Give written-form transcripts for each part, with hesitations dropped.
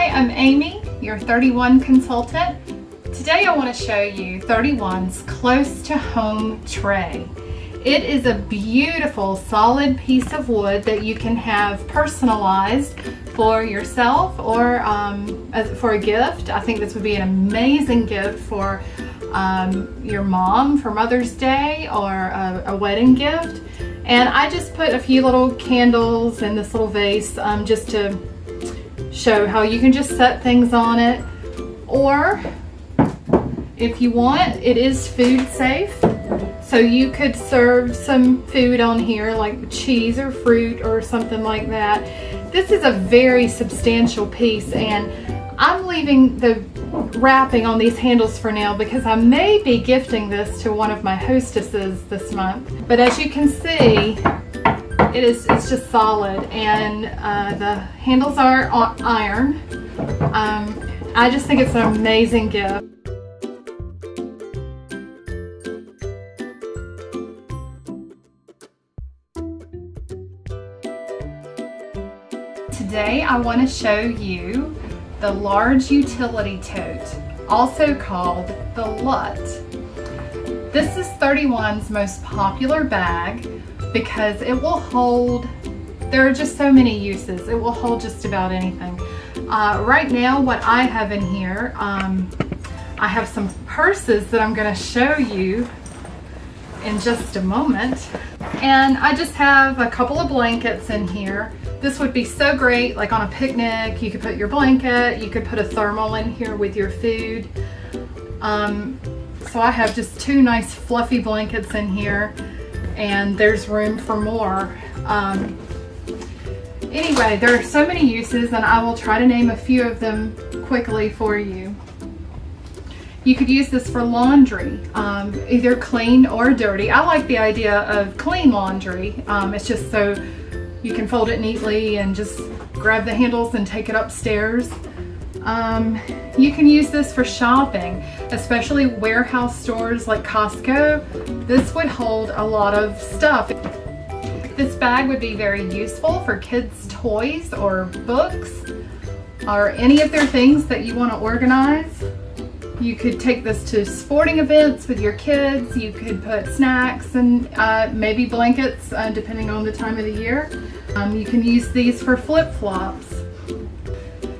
Hi, I'm Amy, your 31 consultant. Today I want to show you 31's Close to Home tray. It is a beautiful solid piece of wood that you can have personalized for yourself or for a gift. I think this would be an amazing gift for your mom for Mother's Day or a wedding gift. And I just put a few little candles in this little vase just to show how you can just set things on it, or if you want, it is food safe, so you could serve some food on here like cheese or fruit or something like that. This is a very substantial piece, and I'm leaving the wrapping on these handles for now because I may be gifting this to one of my hostesses this month. But as you can see, it's just solid, and the handles are iron. I just think it's an amazing gift. Today I want to show you the large utility tote, also called the LUT. This is 31's most popular bag because it will hold, there are just so many uses. It will hold just about anything. Right now what I have in here, I have some purses that I'm going to show you in just a moment. And I just have a couple of blankets in here. This would be so great like on a picnic. You could put your blanket, you could put a thermal in here with your food. So I have just two nice fluffy blankets in here, and there's room for more. Anyway, there are so many uses, and I will try to name a few of them quickly for you. You could use this for laundry, either clean or dirty. I like the idea of clean laundry. It's just so you can fold it neatly and just grab the handles and take it upstairs. You can use this for shopping, especially warehouse stores like Costco. This would hold a lot of stuff. This bag would be very useful for kids' toys or books or any of their things that you want to organize. You could take this to sporting events with your kids. You could put snacks and maybe blankets depending on the time of the year. You can use these for flip-flops.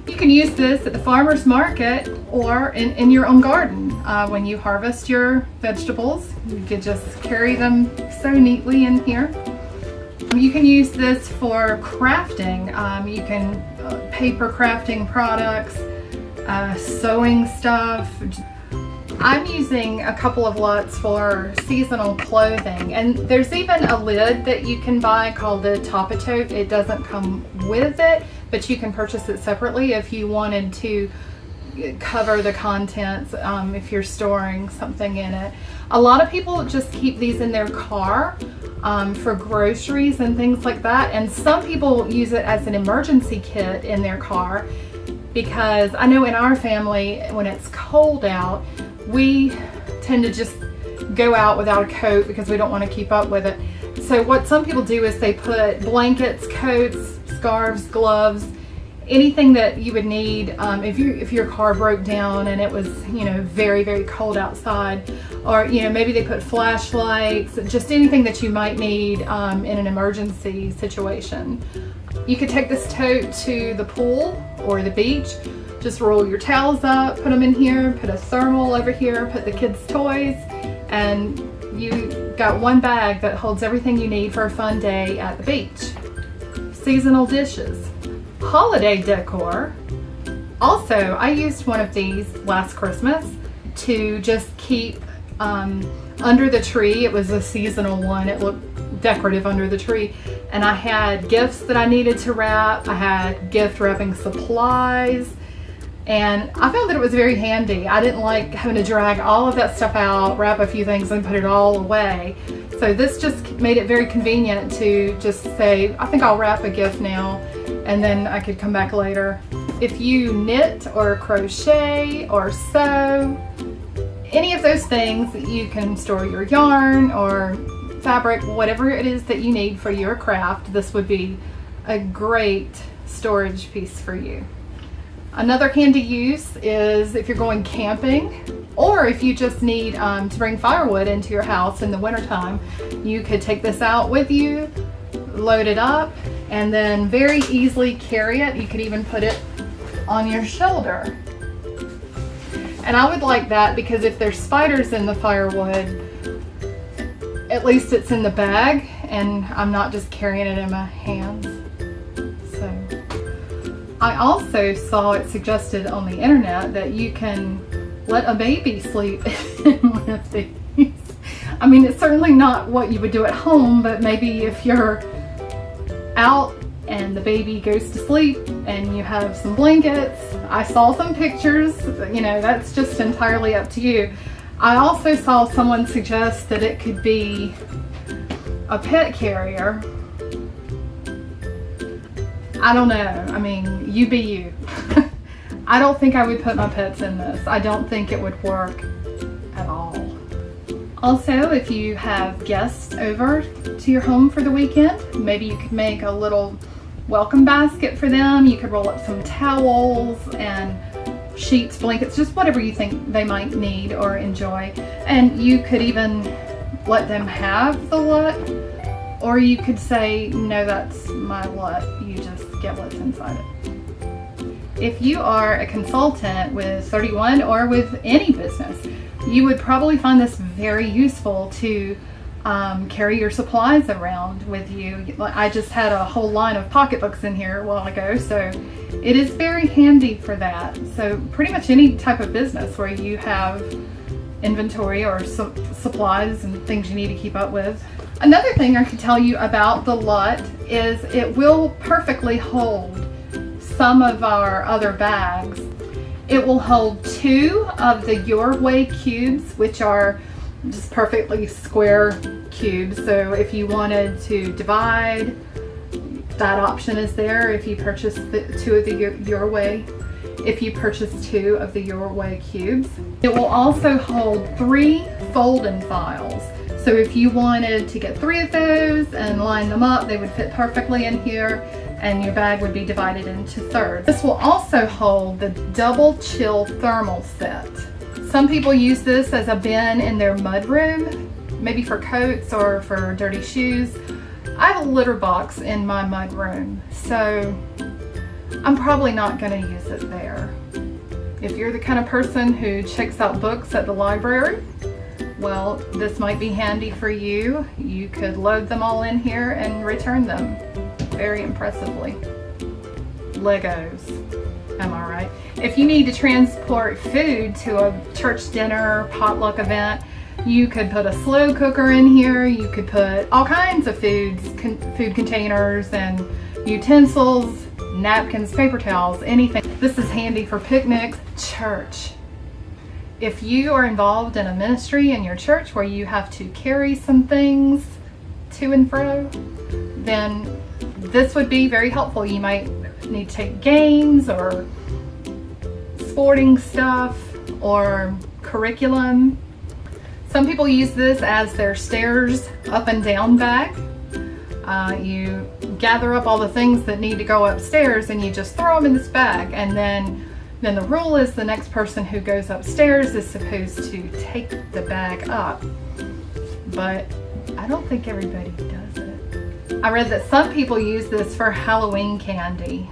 You can use this at the farmer's market or in your own garden. When you harvest your vegetables, you could just carry them so neatly in here. You can use this for crafting. You can paper crafting products, sewing stuff. I'm using a couple of LUTs for seasonal clothing, and there's even a lid that you can buy called the Top-A-Tote. It doesn't come with it, but you can purchase it separately if you wanted to cover the contents if you're storing something in it. A lot of people just keep these in their car for groceries and things like that, and some people use it as an emergency kit in their car, because I know in our family when it's cold out we tend to just go out without a coat because we don't want to keep up with it. So what some people do is they put blankets, coats, scarves, gloves, anything that you would need if your car broke down and it was, you know, very, very cold outside, or, you know, maybe they put flashlights, just anything that you might need in an emergency situation. You could take this tote to the pool or the beach. Just roll your towels up, put them in here, put a thermal over here, put the kids' toys, and you got one bag that holds everything you need for a fun day at the beach. Seasonal dishes. Holiday decor. Also, I used one of these last Christmas to just keep under the tree. It was a seasonal one. It looked decorative under the tree. And I had gifts that I needed to wrap. I had gift wrapping supplies. And I found that it was very handy. I didn't like having to drag all of that stuff out, wrap a few things and put it all away. So this just made it very convenient to just say, I think I'll wrap a gift now, and then I could come back later. If you knit or crochet or sew, any of those things, you can store your yarn or fabric, whatever it is that you need for your craft. This would be a great storage piece for you. Another handy use is if you're going camping, or if you just need to bring firewood into your house in the wintertime. You could take this out with you, load it up, and then very easily carry it. You could even put it on your shoulder. And I would like that because if there's spiders in the firewood, at least it's in the bag and I'm not just carrying it in my hands. So I also saw it suggested on the internet that you can let a baby sleep in one of these. I mean, it's certainly not what you would do at home, but maybe if you're out and the baby goes to sleep and you have some blankets. I saw some pictures, you know, that's just entirely up to you. I also saw someone suggest that it could be a pet carrier. I don't know. I mean, you be you. I don't think I would put my pets in this. I don't think it would work at all. Also, if you have guests over to your home for the weekend, maybe you could make a little welcome basket for them. You could roll up some towels and sheets, blankets, just whatever you think they might need or enjoy. And you could even let them have the LUT, or you could say, no, that's my LUT. You just get what's inside it. If you are a consultant with 31 or with any business, you would probably find this very useful to carry your supplies around with you. I just had a whole line of pocketbooks in here a while ago, so it is very handy for that. So pretty much any type of business where you have inventory or supplies and things you need to keep up with. Another thing I could tell you about the LUT is it will perfectly hold some of our other bags. It will hold 2 of the Your Way cubes, which are just perfectly square cubes. So if you wanted to divide, that option is there if you purchase the 2 of the Your Way. If you purchase 2 of the Your Way cubes. It will also hold 3 fold-in files. So if you wanted to get 3 of those and line them up, they would fit perfectly in here, and your bag would be divided into thirds. This will also hold the double chill thermal set. Some people use this as a bin in their mudroom, maybe for coats or for dirty shoes. I have a litter box in my mudroom, so I'm probably not going to use it there. If you're the kind of person who checks out books at the library, well, this might be handy for you. You could load them all in here and return them very impressively. Legos, am I right? If you need to transport food to a church dinner, potluck event, you could put a slow cooker in here. You could put all kinds of food containers and utensils, napkins, paper towels, anything. This is handy for picnics. Church. If you are involved in a ministry in your church where you have to carry some things to and fro, then this would be very helpful. You might need to take games or sporting stuff or curriculum. Some people use this as their stairs up and down bag. You gather up all the things that need to go upstairs and you just throw them in this bag, and then the rule is the next person who goes upstairs is supposed to take the bag up. But I don't think everybody does it. I read that some people use this for Halloween candy.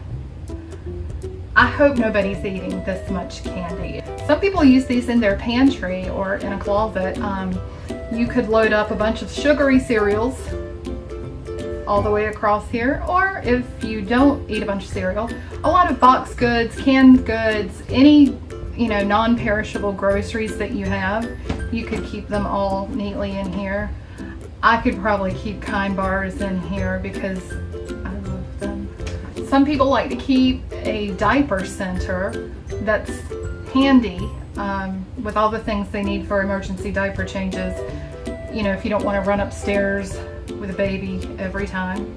I hope nobody's eating this much candy. Some people use these in their pantry or in a closet. You could load up a bunch of sugary cereals all the way across here, or if you don't eat a bunch of cereal, a lot of boxed goods, canned goods, any non-perishable groceries that you have, you could keep them all neatly in here. I could probably keep Kind bars in here because I love them. Some people like to keep a diaper center that's handy with all the things they need for emergency diaper changes. If you don't want to run upstairs with a baby every time,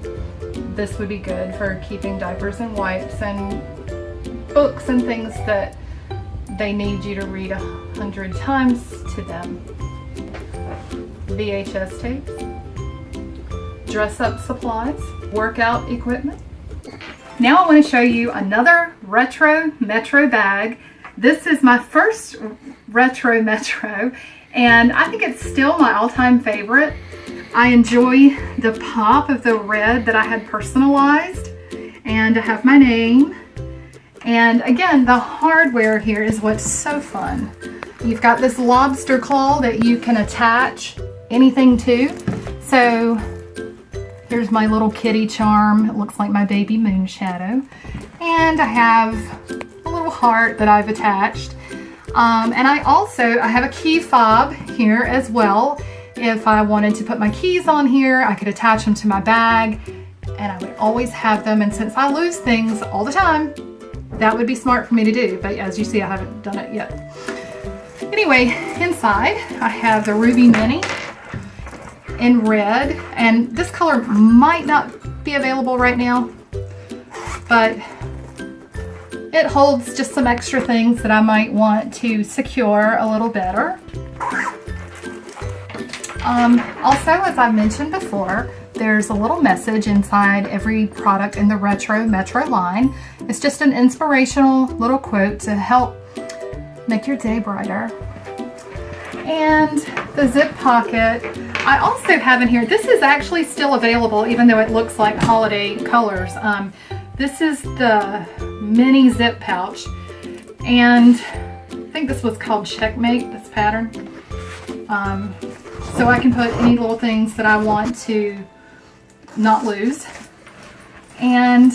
this would be good for keeping diapers and wipes and books and things that they need you to read 100 times to them. VHS tapes, dress up supplies, workout equipment. Now I want to show you another Retro Metro bag. This is my first Retro Metro, and I think it's still my all-time favorite. I enjoy the pop of the red that I had personalized, and I have my name. And again, the hardware here is what's so fun. You've got this lobster claw that you can attach anything to. So here's my little kitty charm. It looks like my baby moon shadow. And I have a little heart that I've attached. And I have a key fob here as well. If I wanted to put my keys on here, I could attach them to my bag, and I would always have them. And since I lose things all the time, that would be smart for me to do, but as you see, I haven't done it yet. Anyway, inside I have the Ruby Mini in red, and this color might not be available right now, but it holds just some extra things that I might want to secure a little better. Also, as I mentioned before, there's a little message inside every product in the Retro Metro line. It's just an inspirational little quote to help make your day brighter. And the zip pocket, I also have in here, this is actually still available even though it looks like holiday colors. This is the mini zip pouch, and I think this was called Checkmate, this pattern. So I can put any little things that I want to not lose. And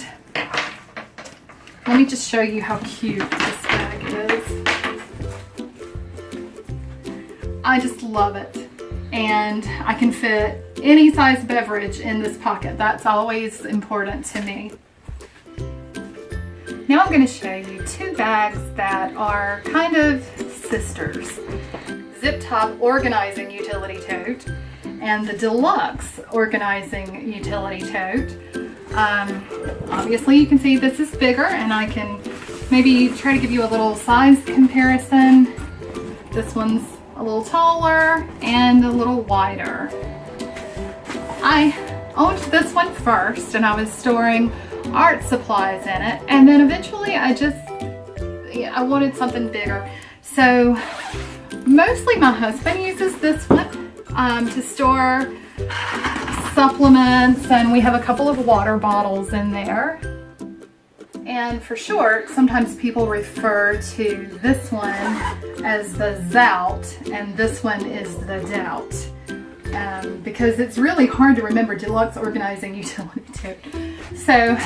let me just show you how cute this bag is. I just love it. And I can fit any size beverage in this pocket. That's always important to me. Now I'm going to show you two bags that are kind of sisters. Zip Top Organizing Utility Tote and the Deluxe Organizing Utility Tote. Obviously you can see this is bigger, and I can maybe try to give you a little size comparison. This one's a little taller and a little wider. I owned this one first, and I was storing art supplies in it, and then eventually I wanted something bigger. So mostly my husband uses this one to store supplements, and we have a couple of water bottles in there. And for short, sometimes people refer to this one as the Zout, and this one is the Doubt, because it's really hard to remember Deluxe Organizing Utility Tote. So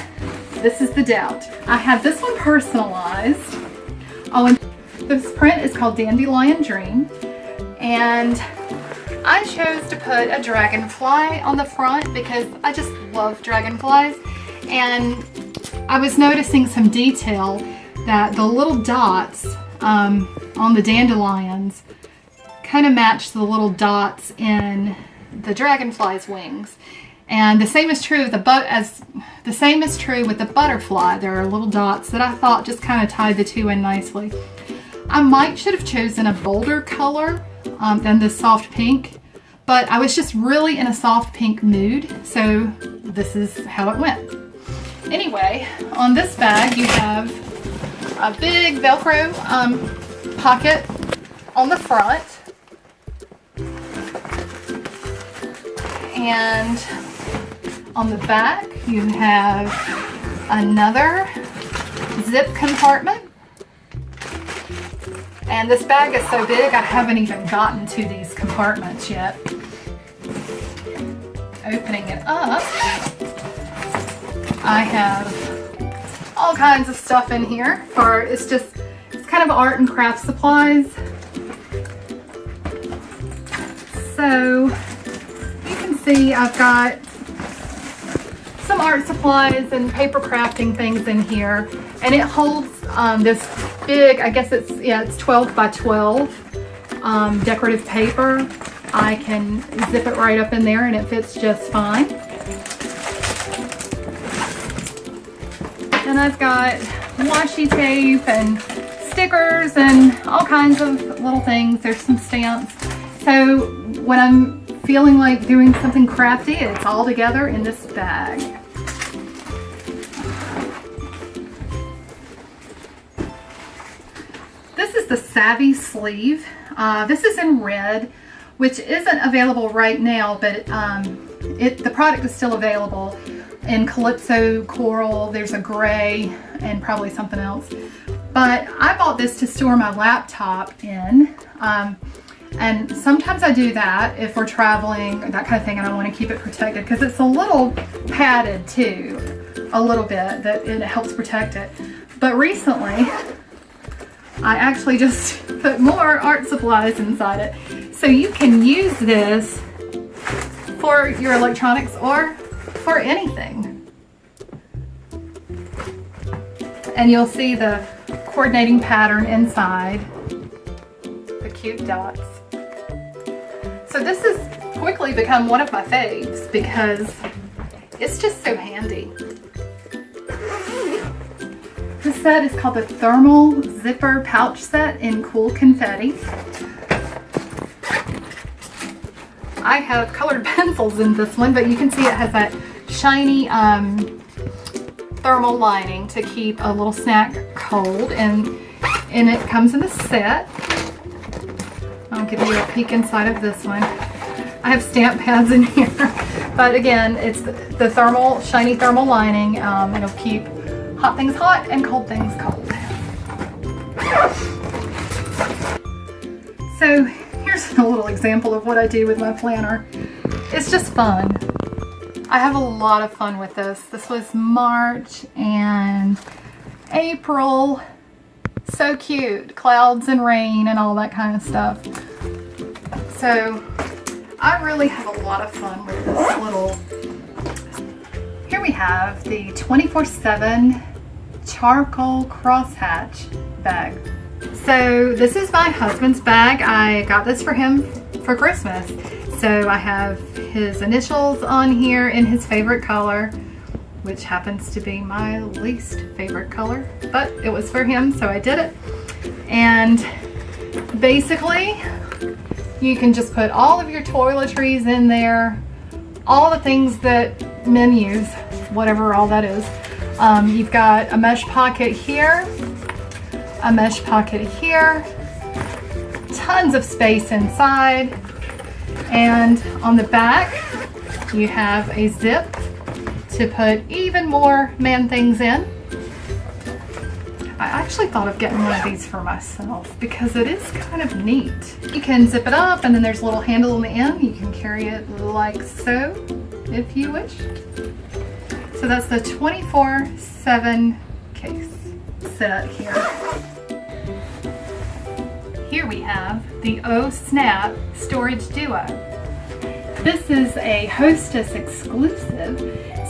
this is the Doubt. I have this one personalized. Oh, and this print is called Dandelion Dream, and I chose to put a dragonfly on the front because I just love dragonflies, and I was noticing some detail that the little dots on the dandelions kind of match the little dots in the dragonfly's wings. And the same is true with the butterfly. There are little dots that I thought just kind of tied the two in nicely. I might should have chosen a bolder color than this soft pink, but I was just really in a soft pink mood, so this is how it went. Anyway, on this bag you have a big Velcro pocket on the front, and on the back you have another zip compartment. And this bag is so big I haven't even gotten to these compartments yet. Opening it up, I have all kinds of stuff in here it's kind of art and craft supplies. So you can see I've got some art supplies and paper crafting things in here, and it holds this big, I guess it's 12 by 12 decorative paper. I can zip it right up in there and it fits just fine. And I've got washi tape and stickers and all kinds of little things. There's some stamps. So when I'm feeling like doing something crafty, it's all together in this bag. this is the Savvy sleeve. This is in red, which isn't available right now, but the product is still available in Calypso Coral. There's a gray and probably something else. But I bought this to store my laptop in. And sometimes I do that if we're traveling, that kind of thing, and I want to keep it protected because it's a little padded too, a little bit, that it helps protect it. But recently, I actually just put more art supplies inside it. So you can use this for your electronics or for anything. And you'll see the coordinating pattern inside, the cute dots. So this has quickly become one of my faves because it's just so handy. This set is called the Thermal Zipper Pouch Set in Cool Confetti. I have colored pencils in this one, but you can see it has that shiny thermal lining to keep a little snack cold, and it comes in a set. I'll give you a peek inside of this one. I have stamp pads in here, but again, it's the thermal, shiny thermal lining. It'll keep hot things hot and cold things cold. So here's a little example of what I do with my planner. It's just fun. I have a lot of fun with this. This was March and April. So cute. Clouds and rain and all that kind of stuff. So I really have a lot of fun with this little. Here we have the 24/7 charcoal crosshatch bag. So this is my husband's bag. I got this for him for Christmas. So I have his initials on here in his favorite color, which happens to be my least favorite color, but it was for him, so I did it. And basically, you can just put all of your toiletries in there, all the things that men use, whatever all that is. You've got a mesh pocket here, a mesh pocket here, tons of space inside, and on the back, you have a zip to put even more man things in. I actually thought of getting one of these for myself because it is kind of neat. You can zip it up and then there's a little handle on the end. You can carry it like so if you wish. So that's the 24/7 case set here. Here we have the Oh Snap Storage Duo. This is a Hostess exclusive.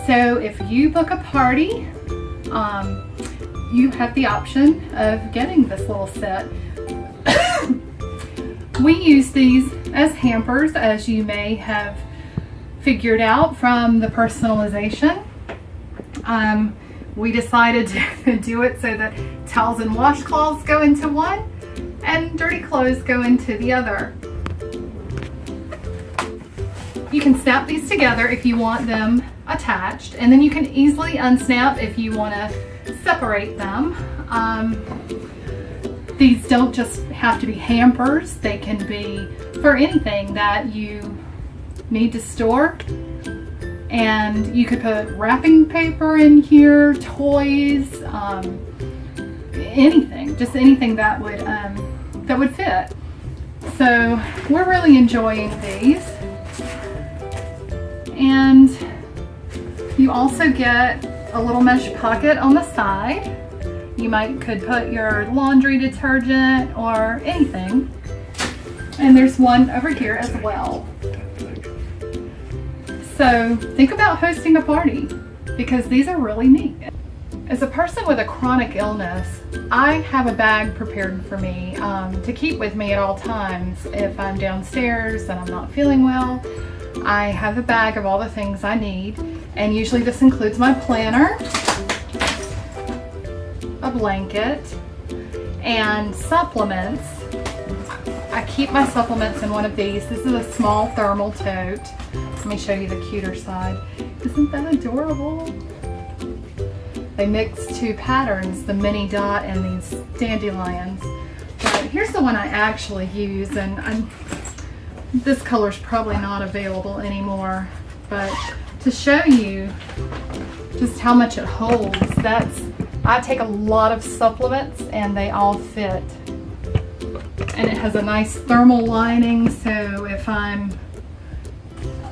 So if you book a party, you have the option of getting this little set. We use these as hampers, as you may have figured out from the personalization. We decided to do it so that towels and washcloths go into one and dirty clothes go into the other. You can snap these together if you want them attached, and then you can easily unsnap if you want to separate them. These don't just have to be hampers, they can be for anything that you need to store. And you could put wrapping paper in here, toys, anything, just anything that would fit. So we're really enjoying these. And you also get a little mesh pocket on the side. You could put your laundry detergent or anything. And there's one over here as well. So think about hosting a party because these are really neat. As a person with a chronic illness, I have a bag prepared for me to keep with me at all times. If I'm downstairs and I'm not feeling well, I have a bag of all the things I need, and usually this includes my planner, a blanket, and supplements. I keep my supplements in one of these. This is a small thermal tote. Let me show you the cuter side. Isn't that adorable? They mix two patterns, the mini dot and these dandelions. But Here's the one I actually use, and this color's probably not available anymore, but to show you just how much it holds, I take a lot of supplements and they all fit. And it has a nice thermal lining, so if I'm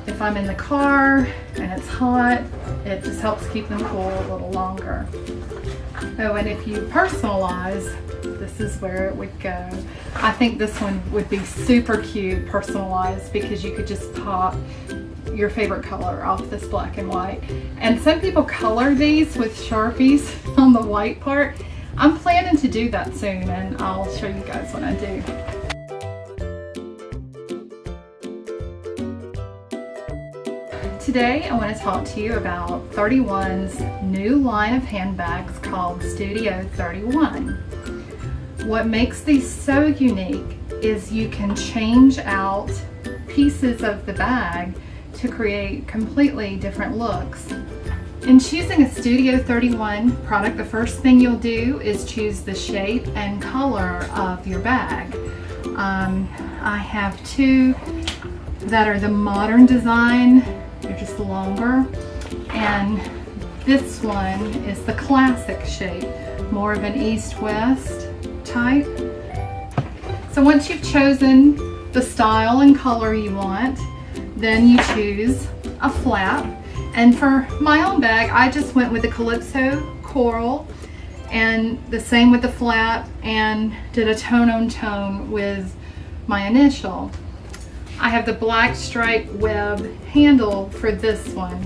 in the car and it's hot, it just helps keep them cool a little longer. Oh, and if you personalize, this is where it would go. I think this one would be super cute personalized, because you could just pop your favorite color off this black and white. And some people color these with Sharpies on the white part. I'm planning to do that soon, and I'll show you guys when I do. Today I want to talk to you about 31's new line of handbags called Studio 31. What makes these so unique is you can change out pieces of the bag to create completely different looks. In choosing a Studio 31 product, the first thing you'll do is choose the shape and color of your bag. I have two that are the modern design. They're just longer, and this one is the classic shape, more of an east-west type. So once you've chosen the style and color you want, then you choose a flap. And for my own bag, I just went with the Calypso Coral, and the same with the flap, and did a tone-on-tone with my initial. I have the black stripe web handle for this one,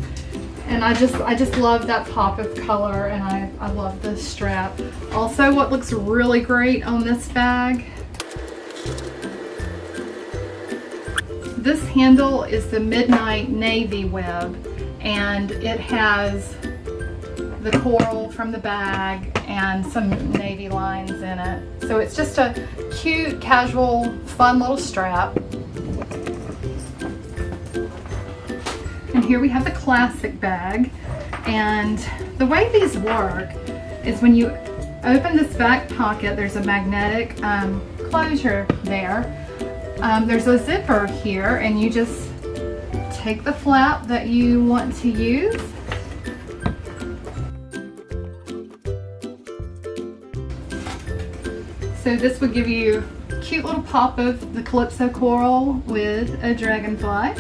and I just love that pop of color, and I love the strap. Also, what looks really great on this bag, this handle is the Midnight Navy web, and it has the coral from the bag and some navy lines in it. So it's just a cute, casual, fun little strap. And here we have the classic bag, and the way these work is when you open this back pocket, there's a magnetic closure there. There's a zipper here, and you just take the flap that you want to use, so this would give you a cute little pop of the Calypso Coral with a dragonfly.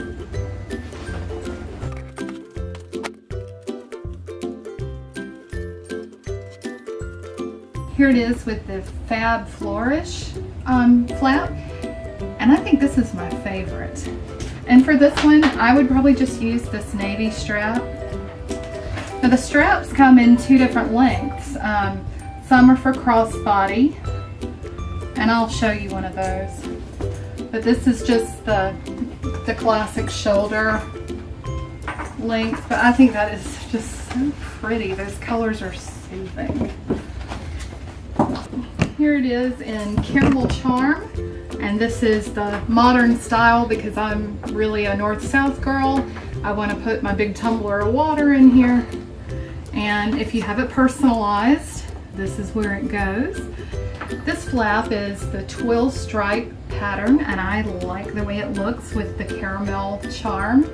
Here it is with the Fab Flourish flap, and I think this is my favorite. And for this one, I would probably just use this navy strap. Now the straps come in two different lengths. Some are for crossbody, and I'll show you one of those. But this is just the classic shoulder length, but I think that is just so pretty. Those colors are soothing. Here it is in Caramel Charm, and this is the modern style because I'm really a north-south girl. I want to put my big tumbler of water in here, and if you have it personalized, this is where it goes. This flap is the twill stripe pattern, and I like the way it looks with the caramel charm,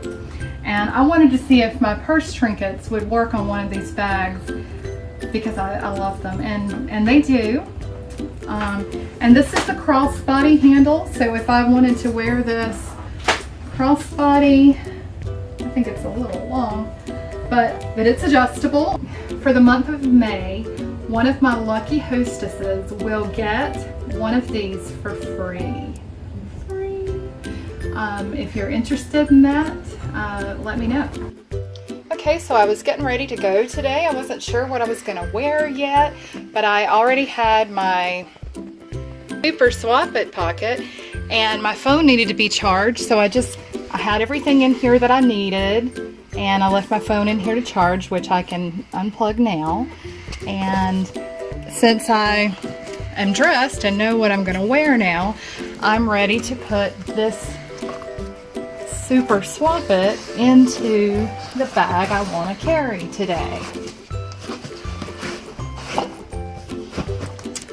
and I wanted to see if my purse trinkets would work on one of these bags because I love them, and they do. And this is the crossbody handle, so if I wanted to wear this crossbody, I think it's a little long, but it's adjustable. For the month of May, one of my lucky hostesses will get one of these for free. If you're interested in that, let me know. Okay, so I was getting ready to go today. I wasn't sure what I was going to wear yet, but I already had my Super Swap It pocket, and my phone needed to be charged, so I had everything in here that I needed, and I left my phone in here to charge, which I can unplug now. And since I am dressed and know what I'm going to wear now, I'm ready to put this Super Swap It into the bag I want to carry today.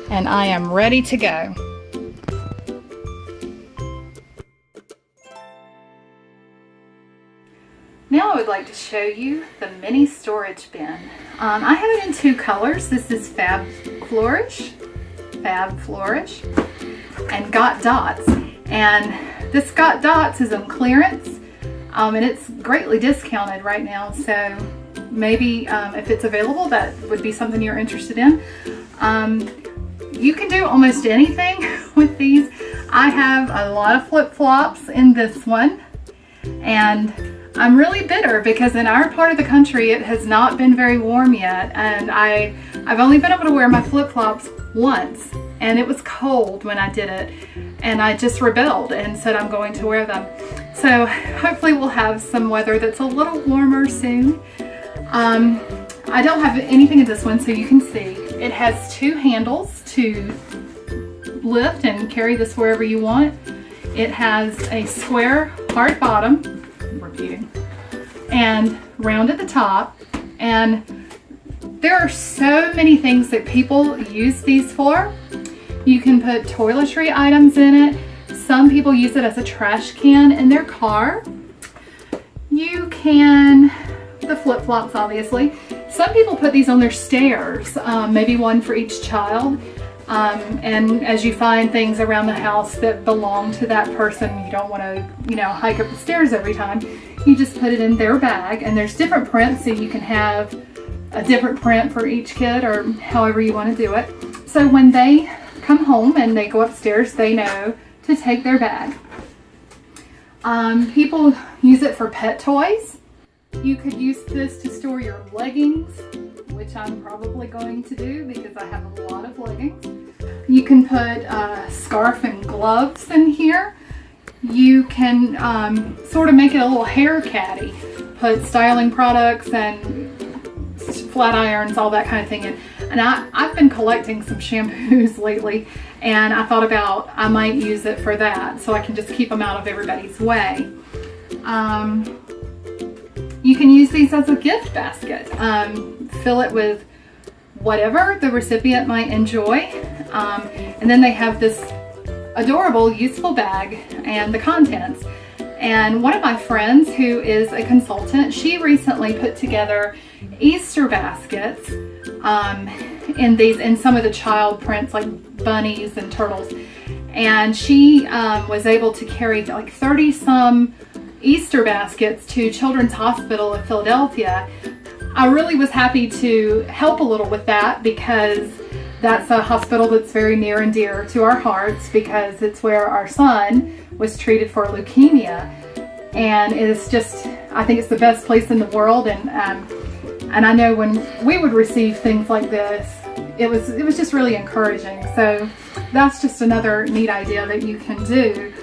And I am ready to go. would like to show you the mini storage bin. I have it in 2 colors. This is Fab Flourish, and Got Dots. And this Got Dots is on clearance, and it's greatly discounted right now. So maybe if it's available, that would be something you're interested in. You can do almost anything with these. I have a lot of flip-flops in this one, and I'm really bitter because in our part of the country it has not been very warm yet, and I've only been able to wear my flip-flops once, and it was cold when I did it, and I just rebelled and said I'm going to wear them. So hopefully we'll have some weather that's a little warmer soon. I don't have anything in this one, so you can see it has 2 handles to lift and carry this wherever you want. It has a square hard bottom, and round at the top, and there are so many things that people use these for. You can put toiletry items in it. Some people use it as a trash can in their car. You can, the flip-flops obviously. Some people put these on their stairs, maybe one for each child. And as you find things around the house that belong to that person, you don't want to, hike up the stairs every time. You just put it in their bag, and there's different prints, so you can have a different print for each kid or however you want to do it. So when they come home and they go upstairs, they know to take their bag. People use it for pet toys. You could use this to store your leggings, which I'm probably going to do because I have a lot of leggings. You can put scarf and gloves in here. You can sort of make it a little hair caddy. Put styling products and flat irons, all that kind of thing in. And I've been collecting some shampoos lately, and I thought about I might use it for that, so I can just keep them out of everybody's way. You can use these as a gift basket. Fill it with whatever the recipient might enjoy. And then they have this adorable, useful bag and the contents. And one of my friends who is a consultant, she recently put together Easter baskets in some of the child prints like bunnies and turtles. And she was able to carry like 30 some Easter baskets to Children's Hospital of Philadelphia. I really was happy to help a little with that because that's a hospital that's very near and dear to our hearts because it's where our son was treated for leukemia, and it's just, I think it's the best place in the world, and I know when we would receive things like this, it was just really encouraging. So that's just another neat idea that you can do.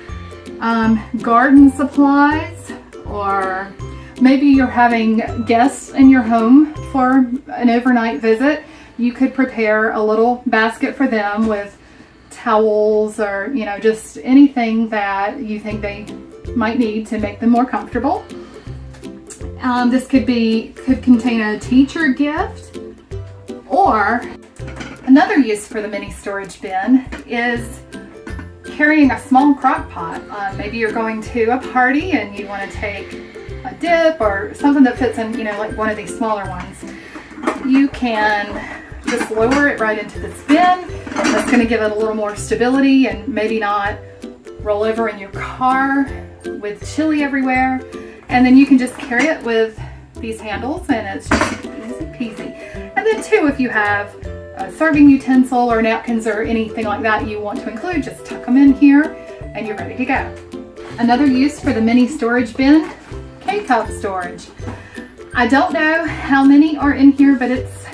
Garden supplies, or maybe you're having guests in your home for an overnight visit. You could prepare a little basket for them with towels or, just anything that you think they might need to make them more comfortable. This could contain a teacher gift, or another use for the mini storage bin is carrying a small crock pot. Maybe you're going to a party and you want to take a dip or something that fits in, like one of these smaller ones. You can just lower it right into this bin. That's going to give it a little more stability and maybe not roll over in your car with chili everywhere. And then you can just carry it with these handles, and it's just easy peasy. And then too, if you have a serving utensil or napkins or anything like that you want to include, just tuck them in here and you're ready to go. Another use for the mini storage bin, K-cup storage. I don't know how many are in here, but it's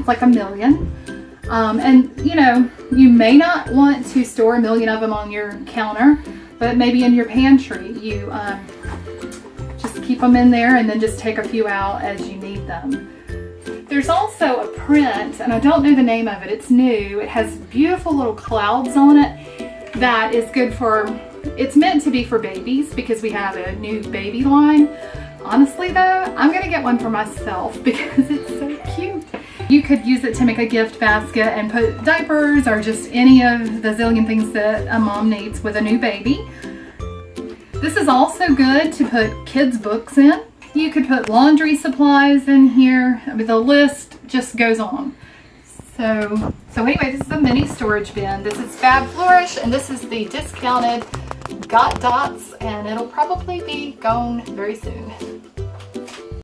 like 1 million. And you may not want to store 1 million of them on your counter, but maybe in your pantry, you just keep them in there and then just take a few out as you need them. There's also a print, and I don't know the name of it, it's new. It has beautiful little clouds on it that is good for, it's meant to be for babies because we have a new baby line. Honestly though, I'm gonna get one for myself because it's so cute. You could use it to make a gift basket and put diapers or just any of the zillion things that a mom needs with a new baby. This is also good to put kids' books in. You could put laundry supplies in here. I mean, the list just goes on. So anyway, this is a mini storage bin. This is Fab Flourish, and this is the discounted Got Dots, and it'll probably be gone very soon.